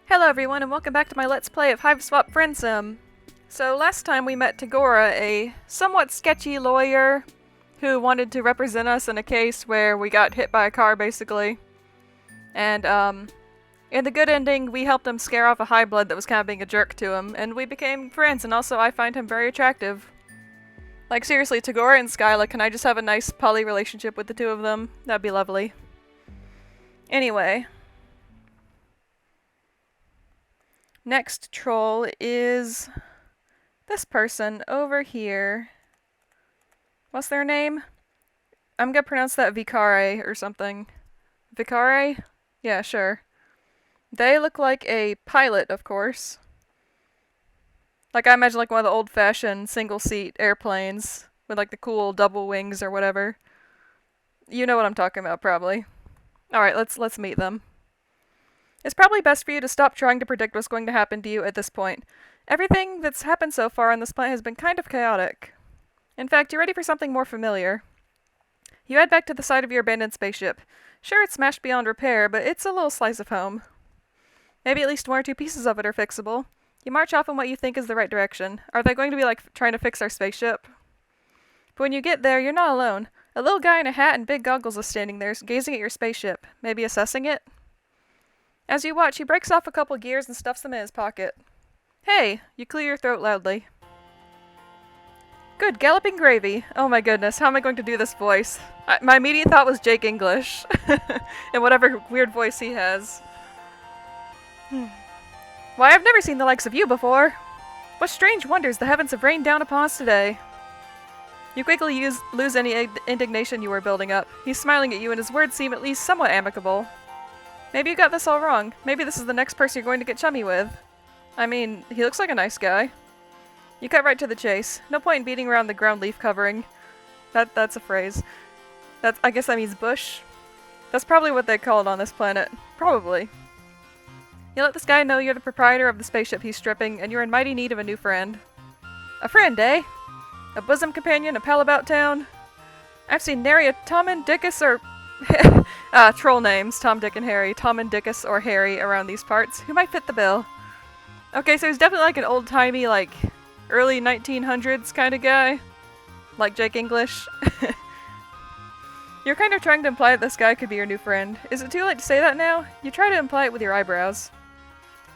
Hello everyone and welcome back to my Let's Play of Hiveswap Friendsim. So last time we met Tagora, a somewhat sketchy lawyer who wanted to represent us in a case where we got hit by a car basically. And in the good ending we helped him scare off a high blood that was kind of being a jerk to him, and we became friends, and also I find him very attractive. Like seriously, Tagora and Skyla, can I just have a nice poly relationship with the two of them? That'd be lovely. Anyway. Next troll is this person over here. What's their name? I'm gonna pronounce that Vikare or something. Vikare? Yeah, sure. They look like a pilot, of course. Like I imagine like one of the old-fashioned single-seat airplanes with like the cool double wings or whatever. You know what I'm talking about, probably. Alright, let's meet them. It's probably best for you to stop trying to predict what's going to happen to you at this point. Everything that's happened so far on this planet has been kind of chaotic. In fact, you're ready for something more familiar. You head back to the site of your abandoned spaceship. Sure, it's smashed beyond repair, but it's a little slice of home. Maybe at least one or two pieces of it are fixable. You march off in what you think is the right direction. Are they going to be like trying to fix our spaceship? But when you get there, you're not alone. A little guy in a hat and big goggles is standing there, gazing at your spaceship, maybe assessing it. As you watch, he breaks off a couple gears and stuffs them in his pocket. Hey! You clear your throat loudly. Good galloping gravy. Oh my goodness, how am I going to do this voice? My immediate thought was Jake English. And whatever weird voice he has. Why, I've never seen the likes of you before! What strange wonders the heavens have rained down upon us today! You quickly lose any indignation you were building up. He's smiling at you and his words seem at least somewhat amicable. Maybe you got this all wrong. Maybe this is the next person you're going to get chummy with. I mean, he looks like a nice guy. You cut right to the chase. No point in beating around the ground leaf covering. That's a phrase. I guess that means bush. That's probably what they call it on this planet. Probably. You let this guy know you're the proprietor of the spaceship he's stripping, and you're in mighty need of a new friend. A friend, eh? A bosom companion, a pal about town? I've seen nary a Tom and Dickus or... troll names, Tom, Dick, and Harry. Tom and Dickus or Harry around these parts. Who might fit the bill? Okay, so he's definitely like an old-timey, like, early 1900s kind of guy. Like Jake English. You're kind of trying to imply that this guy could be your new friend. Is it too late to say that now? You try to imply it with your eyebrows.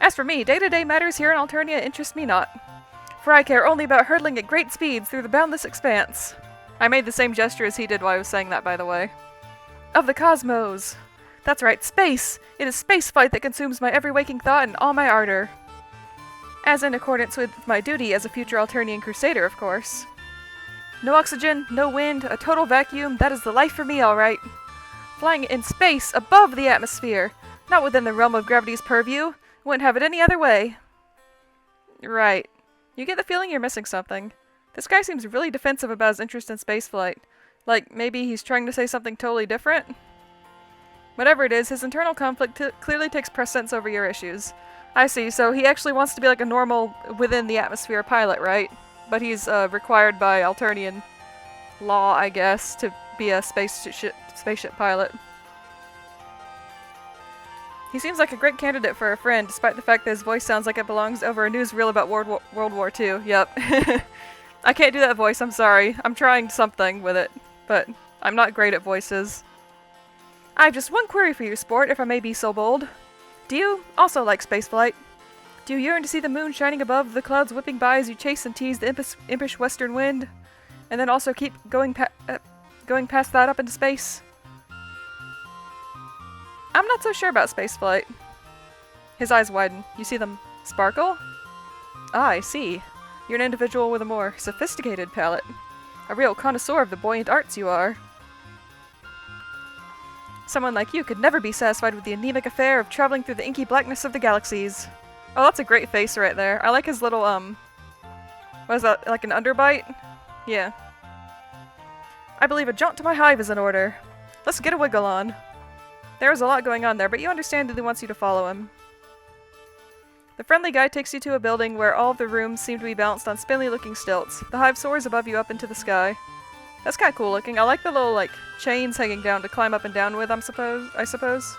As for me, day-to-day matters here in Alternia interest me not. For I care only about hurtling at great speeds through the boundless expanse. I made the same gesture as he did while I was saying that, by the way. Of the cosmos. That's right, space! It is spaceflight that consumes my every waking thought and all my ardor. As in accordance with my duty as a future Alternian crusader, of course. No oxygen, no wind, a total vacuum, that is the life for me, alright. Flying in space, above the atmosphere, not within the realm of gravity's purview. Wouldn't have it any other way. Right. You get the feeling you're missing something. This guy seems really defensive about his interest in spaceflight. Like, maybe he's trying to say something totally different? Whatever it is, his internal conflict clearly takes precedence over your issues. I see, so he actually wants to be like a normal, within-the-atmosphere pilot, right? But he's required by Alternian law, I guess, to be a spaceship pilot. He seems like a great candidate for a friend, despite the fact that his voice sounds like it belongs over a newsreel about World War II. Yep. I can't do that voice, I'm sorry. I'm trying something with it. But I'm not great at voices. I have just one query for you, sport, if I may be so bold. Do you also like spaceflight? Do you yearn to see the moon shining above, the clouds whipping by as you chase and tease the impish western wind? And then also keep going past that up into space? I'm not so sure about spaceflight. His eyes widen. You see them sparkle? Ah, I see. You're an individual with a more sophisticated palate. A real connoisseur of the buoyant arts you are. Someone like you could never be satisfied with the anemic affair of traveling through the inky blackness of the galaxies. Oh, that's a great face right there. I like his little, what is that, like an underbite? Yeah. I believe a jaunt to my hive is in order. Let's get a wiggle on. There's a lot going on there, but you understand that he wants you to follow him. The friendly guy takes you to a building where all of the rooms seem to be balanced on spindly-looking stilts. The hive soars above you up into the sky. That's kind of cool looking. I like the little, like, chains hanging down to climb up and down with, I suppose.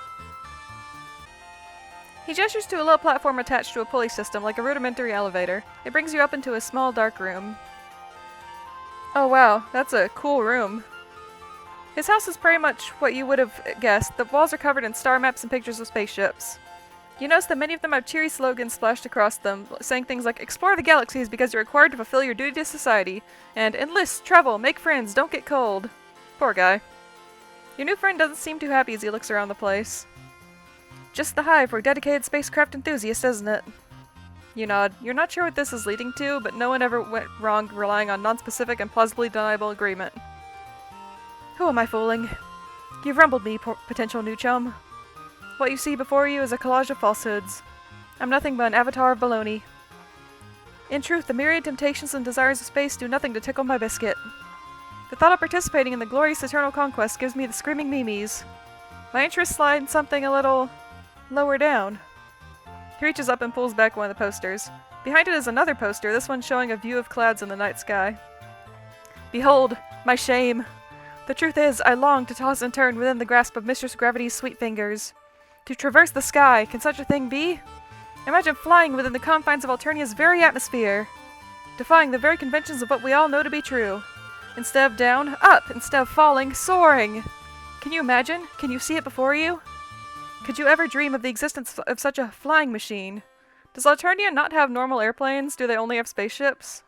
He gestures to a low platform attached to a pulley system, like a rudimentary elevator. It brings you up into a small, dark room. Oh wow, that's a cool room. His house is pretty much what you would have guessed. The walls are covered in star maps and pictures of spaceships. You notice that many of them have cheery slogans splashed across them, saying things like, "Explore the galaxies because you're required to fulfill your duty to society," and "Enlist, travel, make friends, don't get cold." Poor guy. Your new friend doesn't seem too happy as he looks around the place. Just the hive for a dedicated spacecraft enthusiast, isn't it? You nod. You're not sure what this is leading to, but no one ever went wrong relying on non-specific and plausibly deniable agreement. Who am I fooling? You've rumbled me, potential new chum. What you see before you is a collage of falsehoods. I'm nothing but an avatar of baloney. In truth, the myriad temptations and desires of space do nothing to tickle my biscuit. The thought of participating in the glorious eternal conquest gives me the screaming memes. My interests lie in something a little lower down. He reaches up and pulls back one of the posters. Behind it is another poster, this one showing a view of clouds in the night sky. Behold, my shame. The truth is, I long to toss and turn within the grasp of Mistress Gravity's sweet fingers. To traverse the sky, can such a thing be? Imagine flying within the confines of Alternia's very atmosphere, defying the very conventions of what we all know to be true. Instead of down, up. Instead of falling, soaring. Can you imagine? Can you see it before you? Could you ever dream of the existence of such a flying machine? Does Alternia not have normal airplanes? Do they only have spaceships?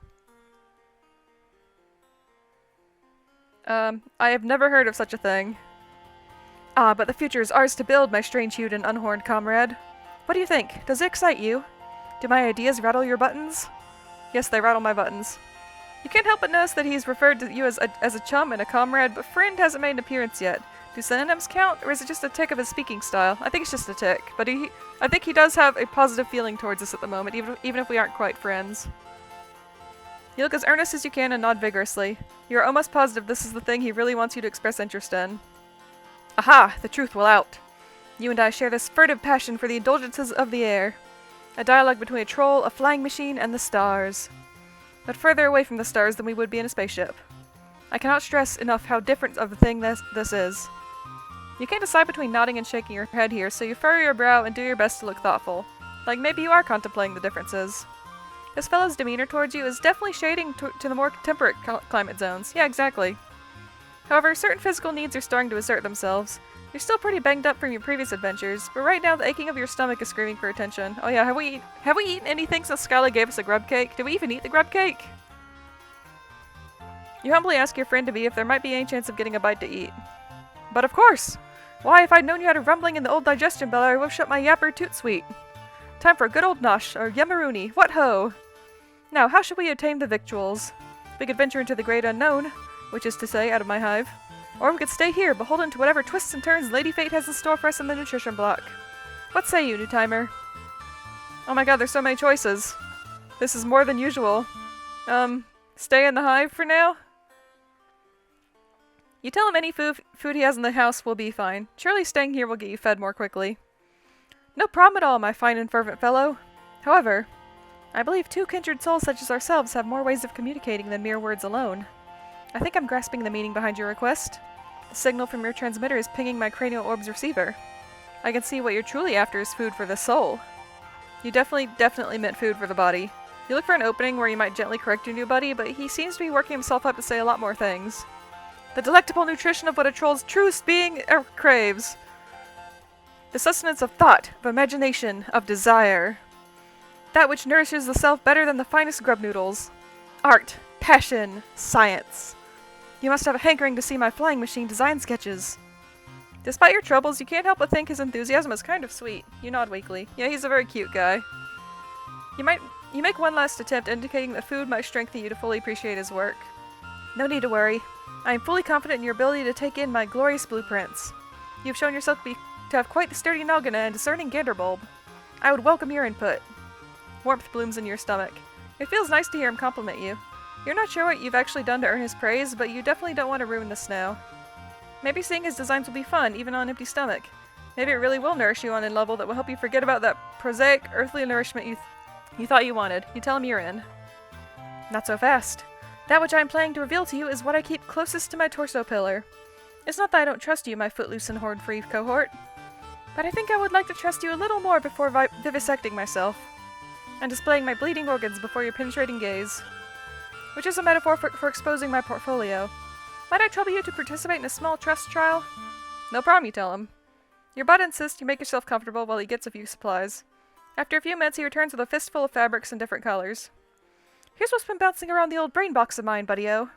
I have never heard of such a thing. Ah, but the future is ours to build, my strange-hued and unhorned comrade. What do you think? Does it excite you? Do my ideas rattle your buttons? Yes, they rattle my buttons. You can't help but notice that he's referred to you as a chum and a comrade, but friend hasn't made an appearance yet. Do synonyms count, or is it just a tick of his speaking style? I think it's just a tick, but I think he does have a positive feeling towards us at the moment, even if we aren't quite friends. You look as earnest as you can and nod vigorously. You are almost positive this is the thing he really wants you to express interest in. Aha! The truth will out. You and I share this furtive passion for the indulgences of the air. A dialogue between a troll, a flying machine, and the stars. But further away from the stars than we would be in a spaceship. I cannot stress enough how different of a thing this is. You can't decide between nodding and shaking your head here, so you furrow your brow and do your best to look thoughtful. Like maybe you are contemplating the differences. This fellow's demeanor towards you is definitely shading to the more temperate climate zones. Yeah, exactly. However, certain physical needs are starting to assert themselves. You're still pretty banged up from your previous adventures, but right now the aching of your stomach is screaming for attention. Oh yeah, have we eaten anything since Skyla gave us a grub cake? Did we even eat the grub cake? You humbly ask your friend-to-be if there might be any chance of getting a bite to eat. But of course! Why, if I'd known you had a rumbling in the old digestion bell, I would have shut my yapper toot sweet. Time for a good old nosh, or yammeroonie. What ho! Now, how should we obtain the victuals? We could venture into the great unknown, which is to say, out of my hive. Or we could stay here, beholden to whatever twists and turns Lady Fate has in store for us in the nutrition block. What say you, new timer? Oh my god, there's so many choices. This is more than usual. Stay in the hive for now? You tell him any food he has in the house will be fine. Surely staying here will get you fed more quickly. No problem at all, my fine and fervent fellow. However, I believe two kindred souls such as ourselves have more ways of communicating than mere words alone. I think I'm grasping the meaning behind your request. The signal from your transmitter is pinging my cranial orb's receiver. I can see what you're truly after is food for the soul. You definitely meant food for the body. You look for an opening where you might gently correct your new buddy, but he seems to be working himself up to say a lot more things. The delectable nutrition of what a troll's truest being craves. The sustenance of thought, of imagination, of desire. That which nourishes the self better than the finest grub noodles. Art, passion, science. You must have a hankering to see my flying machine design sketches. Despite your troubles, you can't help but think his enthusiasm is kind of sweet. You nod weakly. Yeah, he's a very cute guy. You make one last attempt, indicating that food might strengthen you to fully appreciate his work. No need to worry. I am fully confident in your ability to take in my glorious blueprints. You've shown yourself to have quite the sturdy noggin and discerning ganderbulb. I would welcome your input. Warmth blooms in your stomach. It feels nice to hear him compliment you. You're not sure what you've actually done to earn his praise, but you definitely don't want to ruin this now. Maybe seeing his designs will be fun, even on an empty stomach. Maybe it really will nourish you on a level that will help you forget about that prosaic, earthly nourishment you thought you wanted. You tell him you're in. Not so fast. That which I am planning to reveal to you is what I keep closest to my torso pillar. It's not that I don't trust you, my footloose and horn-free cohort. But I think I would like to trust you a little more before vivisecting myself, and displaying my bleeding organs before your penetrating gaze. Which is a metaphor for exposing my portfolio. Might I trouble you to participate in a small trust trial? No problem, you tell him. Your bud insists you make yourself comfortable while he gets a few supplies. After a few minutes, he returns with a fistful of fabrics in different colors. Here's what's been bouncing around the old brain box of mine, buddy-o.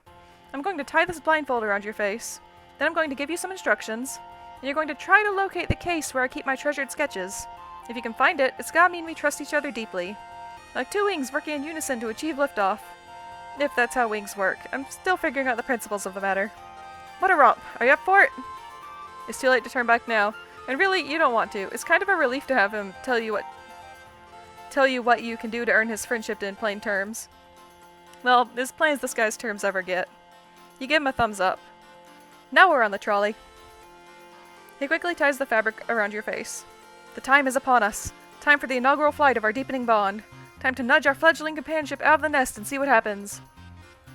I'm going to tie this blindfold around your face. Then I'm going to give you some instructions. And you're going to try to locate the case where I keep my treasured sketches. If you can find it, it's gotta mean we trust each other deeply. Like two wings working in unison to achieve liftoff. If that's how wings work. I'm still figuring out the principles of the matter. What a romp. Are you up for it? It's too late to turn back now. And really, you don't want to. It's kind of a relief to have him tell you what you can do to earn his friendship in plain terms. Well, as plain as this guy's terms ever get. You give him a thumbs up. Now we're on the trolley. He quickly ties the fabric around your face. The time is upon us. Time for the inaugural flight of our deepening bond. Time to nudge our fledgling companionship out of the nest and see what happens.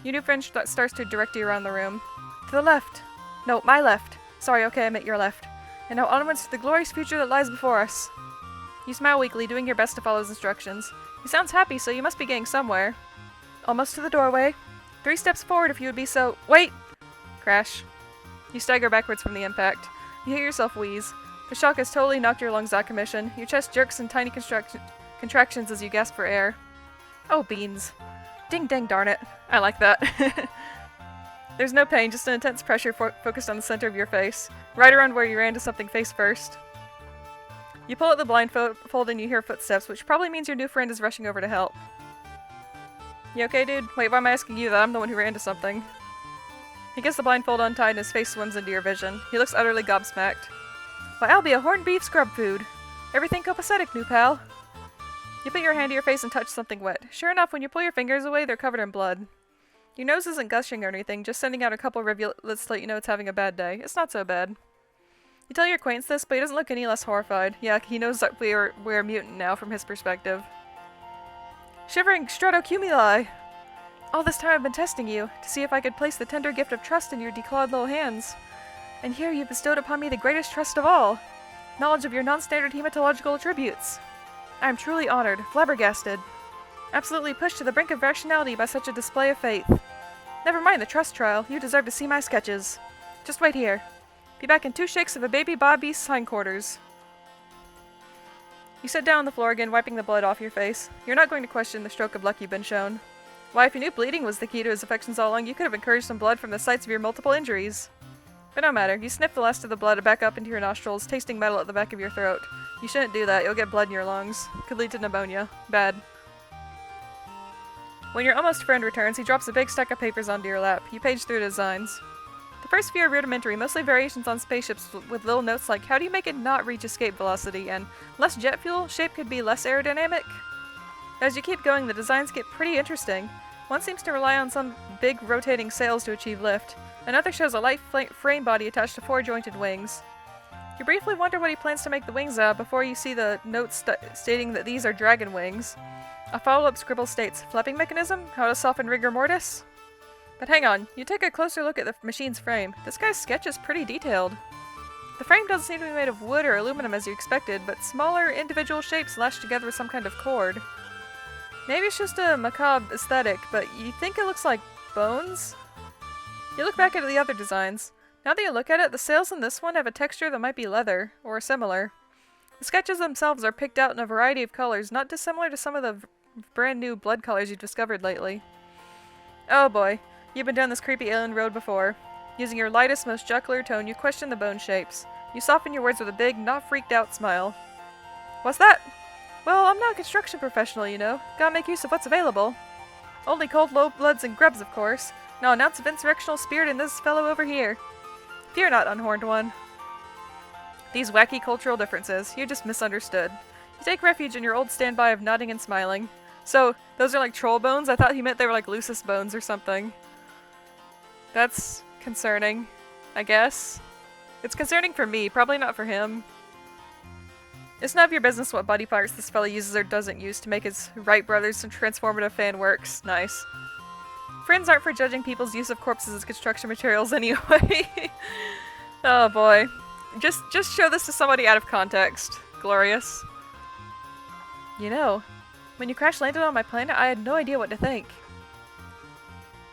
Your new friend starts to direct you around the room. To the left. No, my left. Sorry, okay, I meant your left. And now onwards to the glorious future that lies before us. You smile weakly, doing your best to follow his instructions. He sounds happy, so you must be getting somewhere. Almost to the doorway. 3 steps forward if you would be so— Wait! Crash. You stagger backwards from the impact. You hear yourself wheeze. The shock has totally knocked your lungs out of commission. Your chest jerks in tiny contractions as you gasp for air. Oh, beans. Ding dang darn it. I like that. There's no pain, just an intense pressure focused on the center of your face, right around where you ran into something face first. You pull out the blindfold and you hear footsteps, which probably means your new friend is rushing over to help. You okay, dude? Wait, why am I asking you that? I'm the one who ran into something. He gets the blindfold untied and his face swims into your vision. He looks utterly gobsmacked. Why, I'll be a horned beef scrub food. Everything copacetic, new pal. You put your hand to your face and touch something wet. Sure enough, when you pull your fingers away, they're covered in blood. Your nose isn't gushing or anything, just sending out a couple rivulets to let you know it's having a bad day. It's not so bad. You tell your acquaintance this, but he doesn't look any less horrified. Yeah, he knows that we're a mutant now from his perspective. Shivering stratocumuli! All this time I've been testing you, to see if I could place the tender gift of trust in your declawed little hands. And here you bestowed upon me the greatest trust of all, knowledge of your non-standard hematological attributes. I am truly honored, flabbergasted. Absolutely pushed to the brink of rationality by such a display of faith. Never mind the trust trial, you deserve to see my sketches. Just wait here. Be back in 2 shakes of a baby Bobby's hindquarters. You sit down on the floor again, wiping the blood off your face. You're not going to question the stroke of luck you've been shown. Why, if you knew bleeding was the key to his affections all along, you could have encouraged some blood from the sites of your multiple injuries. But no matter, you sniff the last of the blood back up into your nostrils, tasting metal at the back of your throat. You shouldn't do that, you'll get blood in your lungs. Could lead to pneumonia. Bad. When your almost friend returns, he drops a big stack of papers onto your lap. You page through the designs. The first few are rudimentary, mostly variations on spaceships with little notes like, how do you make it not reach escape velocity, and less jet fuel, shape could be less aerodynamic. As you keep going, the designs get pretty interesting. One seems to rely on some big rotating sails to achieve lift. Another shows a light frame body attached to 4 jointed wings. You briefly wonder what he plans to make the wings out before you see the notes stating that these are dragon wings. A follow-up scribble states, flapping mechanism? How to soften rigor mortis? But hang on, you take a closer look at the machine's frame. This guy's sketch is pretty detailed. The frame doesn't seem to be made of wood or aluminum as you expected, but smaller individual shapes lashed together with some kind of cord. Maybe it's just a macabre aesthetic, but you think it looks like bones? You look back at the other designs. Now that you look at it, the sails in this one have a texture that might be leather, or similar. The sketches themselves are picked out in a variety of colors, not dissimilar to some of the brand new blood colors you've discovered lately. Oh boy, you've been down this creepy alien road before. Using your lightest, most jocular tone, you question the bone shapes. You soften your words with a big, not freaked out smile. What's that? Well, I'm not a construction professional, you know. Gotta make use of what's available. Only cold low bloods and grubs, of course. Now an ounce of insurrectional spirit in this fellow over here. Fear not, unhorned one. These wacky cultural differences, you just misunderstood. You take refuge in your old standby of nodding and smiling. So, those are like troll bones? I thought he meant they were like Lucis bones or something. That's concerning, I guess. It's concerning for me, probably not for him. It's none of your business what body parts this fellow uses or doesn't use to make his Wright brothers and transformative fan works. Nice. Friends aren't for judging people's use of corpses as construction materials anyway. Oh boy. Just show this to somebody out of context. Glorious. You know, when you crash landed on my planet, I had no idea what to think.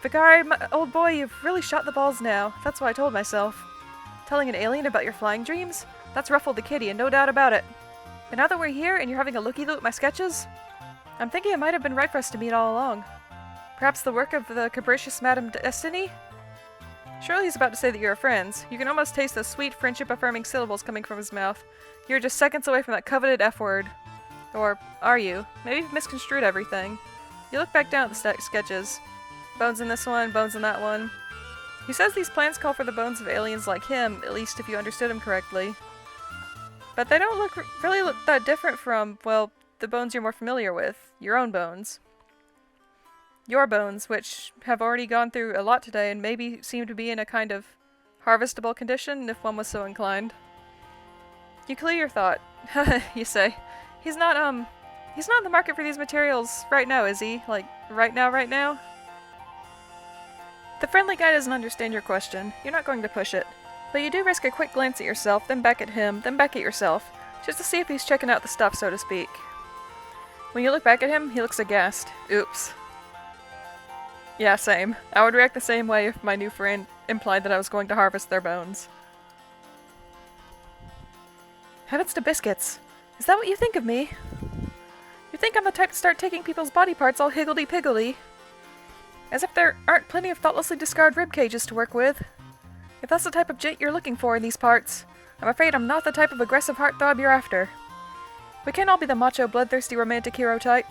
Vikare, my old boy, you've really shot the balls now. That's what I told myself. Telling an alien about your flying dreams? That's ruffled the kitty, and no doubt about it. But now that we're here and you're having a looky-loo at my sketches, I'm thinking it might have been right for us to meet all along. Perhaps the work of the capricious Madame Destiny? Surely he's about to say that you're friends. You can almost taste those sweet, friendship-affirming syllables coming from his mouth. You're just seconds away from that coveted F-word. Or are you? Maybe you've misconstrued everything. You look back down at the sketches. Bones in this one, bones in that one. He says these plans call for the bones of aliens like him, at least if you understood him correctly. But they don't really look that different from, well, the bones you're more familiar with. Your own bones. Your bones, which have already gone through a lot today and maybe seem to be in a kind of harvestable condition, if one was so inclined. You clear your thought. You say. He's not in the market for these materials right now, is he? Like, right now? The friendly guy doesn't understand your question. You're not going to push it. But you do risk a quick glance at yourself, then back at him, then back at yourself, just to see if he's checking out the stuff, so to speak. When you look back at him, he looks aghast. Oops. Yeah, same. I would react the same way if my new friend implied that I was going to harvest their bones. Heavens to biscuits. Is that what you think of me? You think I'm the type to start taking people's body parts all higgledy-piggledy? As if there aren't plenty of thoughtlessly discarded rib cages to work with. If that's the type of gent you're looking for in these parts, I'm afraid I'm not the type of aggressive heartthrob you're after. We can't all be the macho, bloodthirsty, romantic hero type.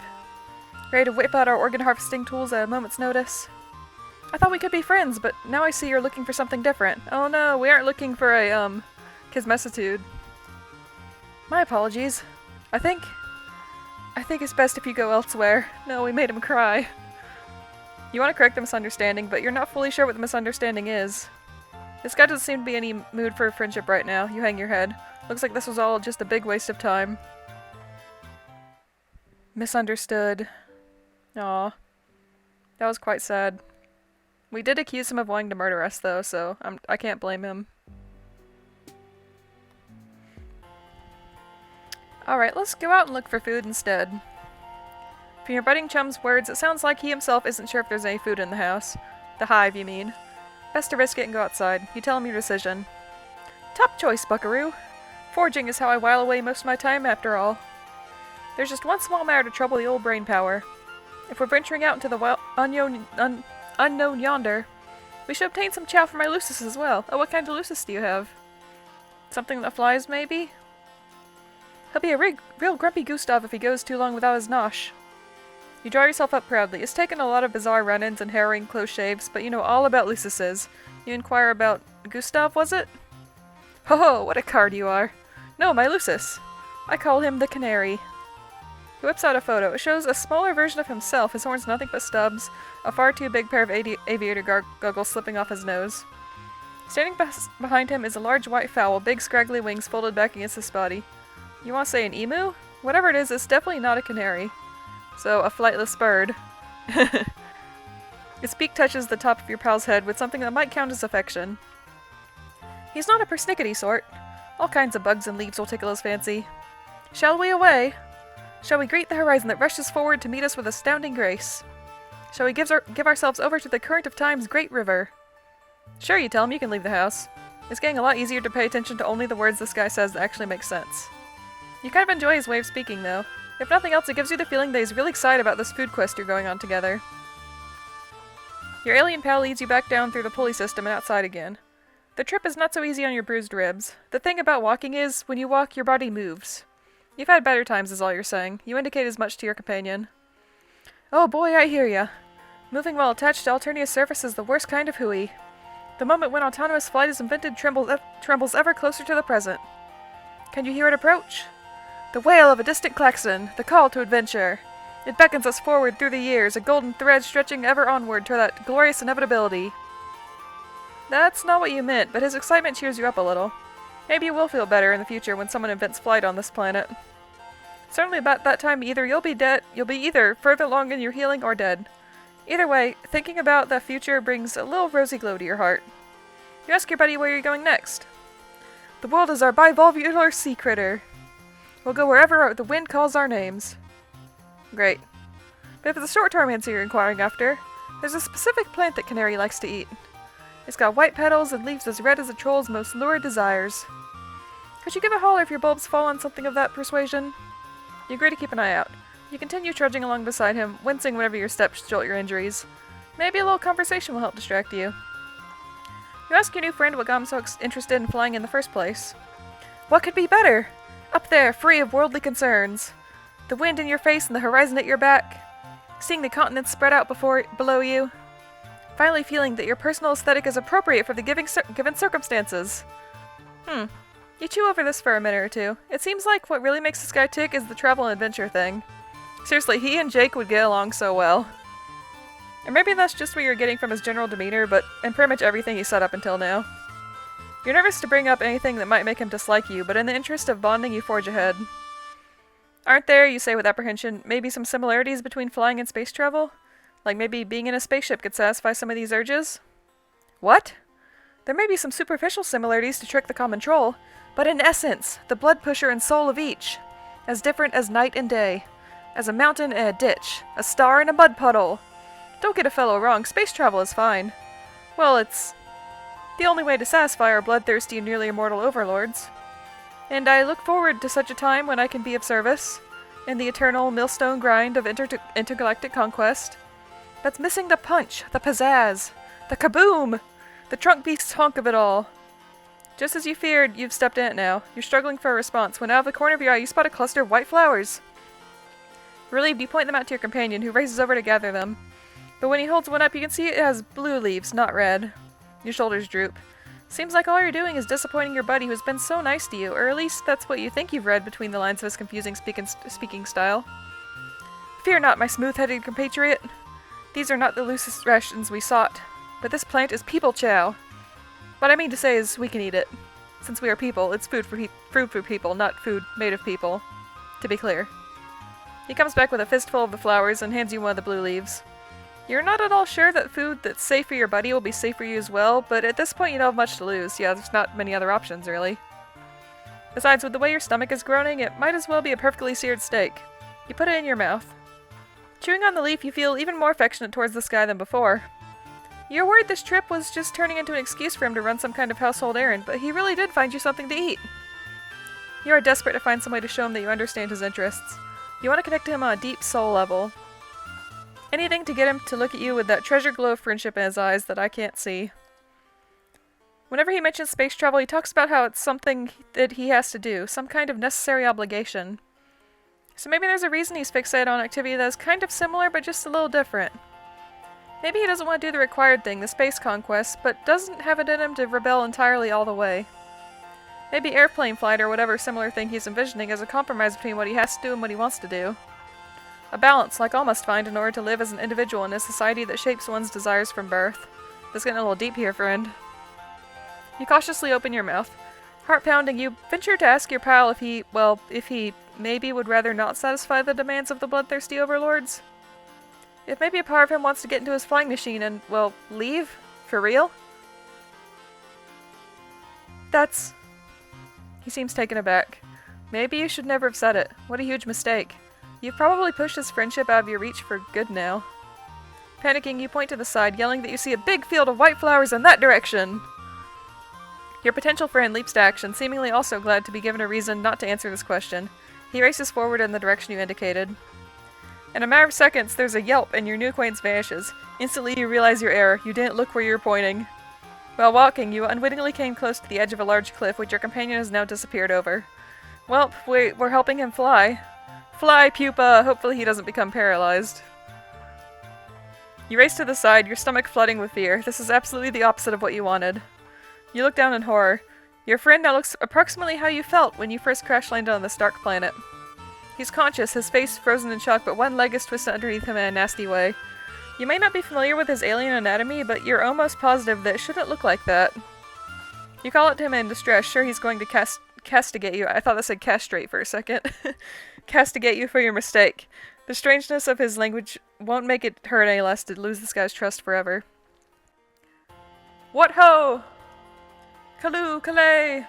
Ready to whip out our organ harvesting tools at a moment's notice. I thought we could be friends, but now I see you're looking for something different. Oh no, we aren't looking for a, kismecitude. My apologies. I think it's best if you go elsewhere. No, we made him cry. You want to correct the misunderstanding, but you're not fully sure what the misunderstanding is. This guy doesn't seem to be in any mood for a friendship right now. You hang your head. Looks like this was all just a big waste of time. Misunderstood. Aw. That was quite sad. We did accuse him of wanting to murder us, though, so I can't blame him. Alright, let's go out and look for food instead. From your budding chum's words, it sounds like he himself isn't sure if there's any food in the house. The hive, you mean. Best to risk it and go outside. You tell him your decision. Top choice, buckaroo. Foraging is how I while away most of my time, after all. There's just one small matter to trouble the old brain power. If we're venturing out into the unknown yonder, we should obtain some chow for my Lucis as well. Oh, what kind of Lucis do you have? Something that flies, maybe? He'll be a real grumpy Gustav if he goes too long without his nosh. You draw yourself up proudly. It's taken a lot of bizarre run-ins and harrowing close shaves, but you know all about Lucises. You inquire about Gustav, was it? Ho ho, what a card you are. No, my Lucis. I call him the Canary. He whips out a photo. It shows a smaller version of himself, his horns nothing but stubs, a far too big pair of aviator goggles slipping off his nose. Standing behind him is a large white fowl, big scraggly wings folded back against his body. You want to say an emu? Whatever it is, it's definitely not a canary. So, a flightless bird. Its beak touches the top of your pal's head with something that might count as affection. He's not a persnickety sort. All kinds of bugs and leaves will tickle his fancy. Shall we away? Shall we greet the horizon that rushes forward to meet us with astounding grace? Shall we give ourselves over to the current of time's great river? Sure, you tell him you can leave the house. It's getting a lot easier to pay attention to only the words this guy says that actually make sense. You kind of enjoy his way of speaking, though. If nothing else, it gives you the feeling that he's really excited about this food quest you're going on together. Your alien pal leads you back down through the pulley system and outside again. The trip is not so easy on your bruised ribs. The thing about walking is, when you walk, your body moves. You've had better times is all you're saying. You indicate as much to your companion. Oh boy, I hear ya. Moving while attached to Alternia's surface is the worst kind of hooey. The moment when autonomous flight is invented trembles ever closer to the present. Can you hear it approach? The wail of a distant klaxon, the call to adventure. It beckons us forward through the years, a golden thread stretching ever onward toward that glorious inevitability. That's not what you meant, but his excitement cheers you up a little. Maybe you will feel better in the future when someone invents flight on this planet. Certainly about that time you'll be either further along in your healing or dead. Either way, thinking about the future brings a little rosy glow to your heart. You ask your buddy where you're going next. The world is our bivolvular sea critter. We'll go wherever the wind calls our names. Great. But if it's a short-term answer you're inquiring after, there's a specific plant that Canary likes to eat. It's got white petals and leaves as red as a troll's most lurid desires. Could you give a holler if your bulbs fall on something of that persuasion? You agree to keep an eye out. You continue trudging along beside him, wincing whenever your steps jolt your injuries. Maybe a little conversation will help distract you. You ask your new friend what got him so interested in flying in the first place. What could be better? Up there, free of worldly concerns. The wind in your face and the horizon at your back. Seeing the continents spread out below you. Finally feeling that your personal aesthetic is appropriate for the given circumstances. You chew over this for a minute or two. It seems like what really makes this guy tick is the travel and adventure thing. Seriously, he and Jake would get along so well. Or maybe that's just what you're getting from his general demeanor, but in pretty much everything he said up until now. You're nervous to bring up anything that might make him dislike you, but in the interest of bonding, you forge ahead. Aren't there, you say with apprehension, maybe some similarities between flying and space travel? Like maybe being in a spaceship could satisfy some of these urges? What? There may be some superficial similarities to trick the common troll, but in essence, the blood pusher and soul of each, as different as night and day, as a mountain and a ditch, a star and a mud puddle. Don't get a fellow wrong, space travel is fine. Well, it's the only way to satisfy our bloodthirsty and nearly immortal overlords. And I look forward to such a time when I can be of service, in the eternal millstone grind of intergalactic conquest. That's missing the punch, the pizzazz, the kaboom, the trunk beast honk of it all. Just as you feared, you've stepped in it now. You're struggling for a response when out of the corner of your eye you spot a cluster of white flowers. Relieved, you point them out to your companion, who races over to gather them. But when he holds one up, you can see it has blue leaves, not red. Your shoulders droop. Seems like all you're doing is disappointing your buddy who's been so nice to you, or at least that's what you think you've read between the lines of his confusing speaking style. Fear not, my smooth-headed compatriot. These are not the loosest rations we sought, but this plant is people chow. What I mean to say is we can eat it. Since we are people, it's food for people, not food made of people. To be clear. He comes back with a fistful of the flowers and hands you one of the blue leaves. You're not at all sure that food that's safe for your buddy will be safe for you as well, but at this point you don't have much to lose. Yeah, there's not many other options, really. Besides, with the way your stomach is groaning, it might as well be a perfectly seared steak. You put it in your mouth. Chewing on the leaf, you feel even more affectionate towards this guy than before. You're worried this trip was just turning into an excuse for him to run some kind of household errand, but he really did find you something to eat. You are desperate to find some way to show him that you understand his interests. You want to connect to him on a deep soul level. Anything to get him to look at you with that treasure glow of friendship in his eyes that I can't see. Whenever he mentions space travel, he talks about how it's something that he has to do, some kind of necessary obligation. So maybe there's a reason he's fixated on activity that is kind of similar, but just a little different. Maybe he doesn't want to do the required thing, the space conquest, but doesn't have it in him to rebel entirely all the way. Maybe airplane flight or whatever similar thing he's envisioning is a compromise between what he has to do and what he wants to do. A balance, like all must find in order to live as an individual in a society that shapes one's desires from birth. This is getting a little deep here, friend. You cautiously open your mouth. Heart pounding, you venture to ask your pal if he maybe would rather not satisfy the demands of the bloodthirsty overlords? If maybe a part of him wants to get into his flying machine and, well, leave? For real? That's... He seems taken aback. Maybe you should never have said it. What a huge mistake. You've probably pushed his friendship out of your reach for good now. Panicking, you point to the side, yelling that you see a big field of white flowers in that direction! Your potential friend leaps to action, seemingly also glad to be given a reason not to answer this question. He races forward in the direction you indicated. In a matter of seconds, there's a yelp and your new acquaintance vanishes. Instantly you realize your error. You didn't look where you were pointing. While walking, you unwittingly came close to the edge of a large cliff, which your companion has now disappeared over. Welp, we're helping him fly. Fly, pupa! Hopefully he doesn't become paralyzed. You race to the side, your stomach flooding with fear. This is absolutely the opposite of what you wanted. You look down in horror. Your friend now looks approximately how you felt when you first crash-landed on this dark planet. He's conscious, his face frozen in shock, but one leg is twisted underneath him in a nasty way. You may not be familiar with his alien anatomy, but you're almost positive that it shouldn't look like that. You call out to him in distress, sure he's going to castigate you. I thought that said castrate for a second. Castigate you for your mistake. The strangeness of his language won't make it hurt any less to lose this guy's trust forever. What ho! Kaloo, Kalay!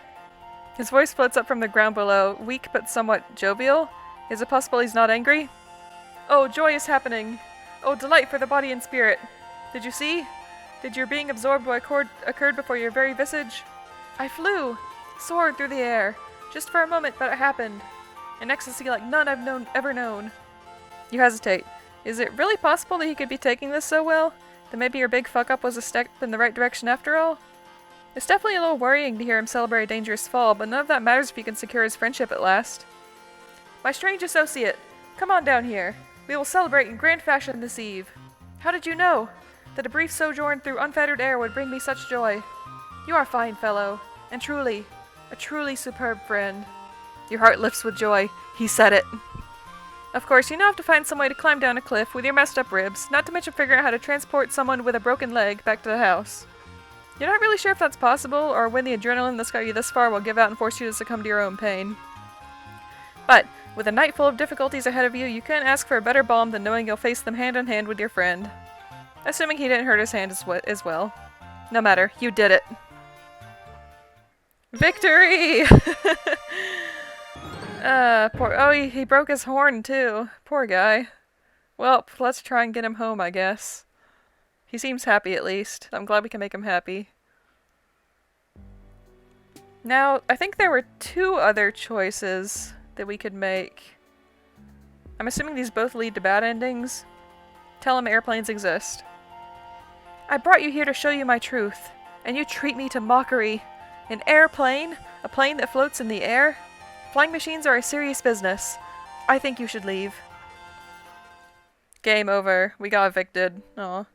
His voice floats up from the ground below, weak but somewhat jovial. Is it possible he's not angry? Oh, joy is happening! Oh, delight for the body and spirit! Did you see? Did your being absorbed what occurred before your very visage? I flew! Soared through the air. Just for a moment, but it happened. An ecstasy like none I've ever known. You hesitate. Is it really possible that he could be taking this so well? That maybe your big fuck-up was a step in the right direction after all? It's definitely a little worrying to hear him celebrate a dangerous fall, but none of that matters if you can secure his friendship at last. My strange associate, come on down here. We will celebrate in grand fashion this eve. How did you know that a brief sojourn through unfettered air would bring me such joy? You are a fine fellow, and truly, a truly superb friend. Your heart lifts with joy. He said it. Of course, you now have to find some way to climb down a cliff with your messed up ribs, not to mention figuring out how to transport someone with a broken leg back to the house. You're not really sure if that's possible, or when the adrenaline that's got you this far will give out and force you to succumb to your own pain. But, with a night full of difficulties ahead of you, you can't ask for a better balm than knowing you'll face them hand in hand with your friend. Assuming he didn't hurt his hand as well. No matter, you did it. Victory! He broke his horn too. Poor guy. Well, let's try and get him home, I guess. He seems happy at least. I'm glad we can make him happy. Now, I think there were 2 other choices that we could make. I'm assuming these both lead to bad endings. Tell him airplanes exist. I brought you here to show you my truth, and you treat me to mockery. An airplane? A plane that floats in the air? Flying machines are a serious business. I think you should leave. Game over. We got evicted. Aw.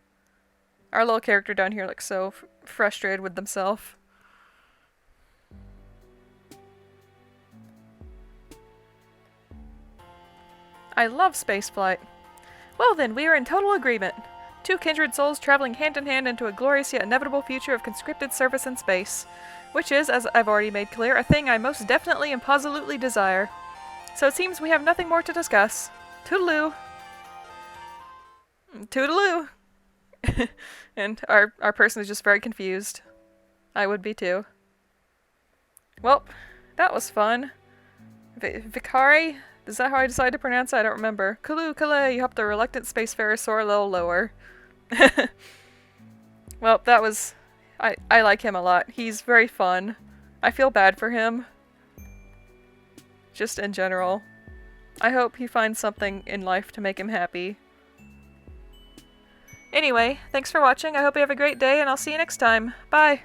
Our little character down here looks so frustrated with themselves. I love spaceflight. Well then, we are in total agreement. 2 kindred souls traveling hand in hand into a glorious yet inevitable future of conscripted service in space. Which is, as I've already made clear, a thing I most definitely and positively desire. So it seems we have nothing more to discuss. Toodaloo! Toodaloo! And our person is just very confused. I would be too. Well, that was fun. Vikare? Is that how I decided to pronounce it? I don't remember. Kalu Kale, you helped the reluctant spacefarer soar a little lower. Well, that was... I like him a lot. He's very fun. I feel bad for him. Just in general. I hope he finds something in life to make him happy. Anyway, thanks for watching. I hope you have a great day, and I'll see you next time. Bye!